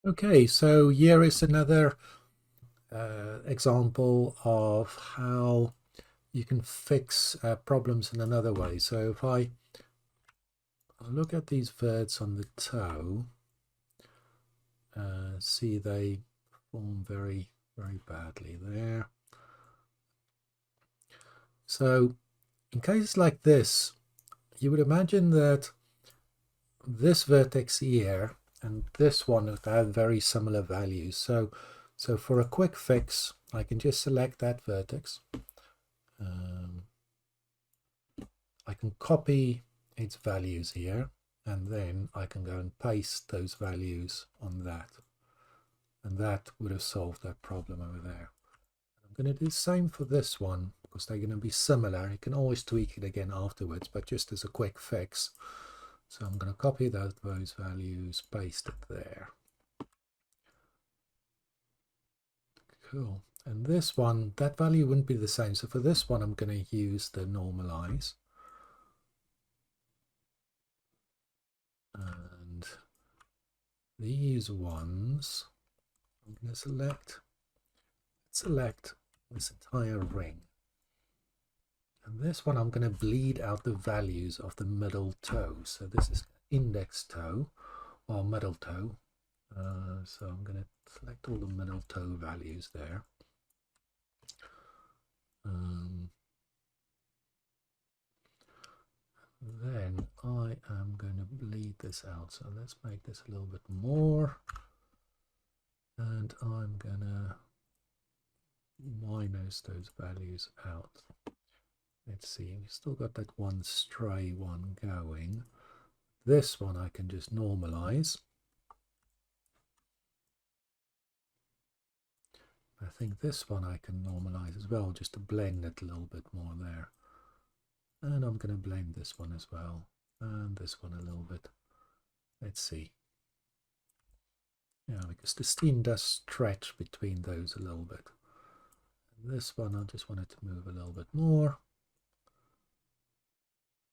Okay, so here is another example of how you can fix problems in another way. So if I look at these verts on the toe, see they form very, very badly there. So in cases like this, you would imagine that this vertex here and this one would have very similar values. So for a quick fix, I can just select that vertex. I can copy its values here, and then I can go and paste those values on that. And that would have solved that problem over there. I'm going to do the same for this one, because they're going to be similar. You can always tweak it again afterwards, but just as a quick fix. So I'm going to copy those values, paste it there. Cool. And this one, that value wouldn't be the same. So for this one, I'm going to use the normalize. And these ones, I'm going to select this entire ring. And this one, I'm going to bleed out the values of the middle toe. So this is index toe or middle toe. So I'm going to select all the middle toe values there. Then I am going to bleed this out. So let's make this a little bit more. And I'm going to minus those values out. Let's see, we've still got that one stray one going. This one I can just normalize. I think this one I can normalize as well, just to blend it a little bit more there. And I'm going to blend this one as well, and this one a little bit. Let's see. Yeah, because the steam does stretch between those a little bit. And this one I just wanted to move a little bit more.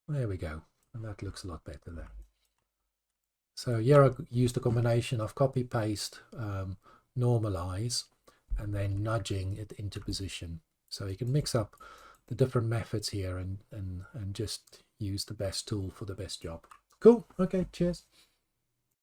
There we go, and that looks a lot better there. So here I used a combination of copy, paste, normalize, and then nudging it into position. So you can mix up the different methods here and just use the best tool for the best job. Cool. Okay, cheers.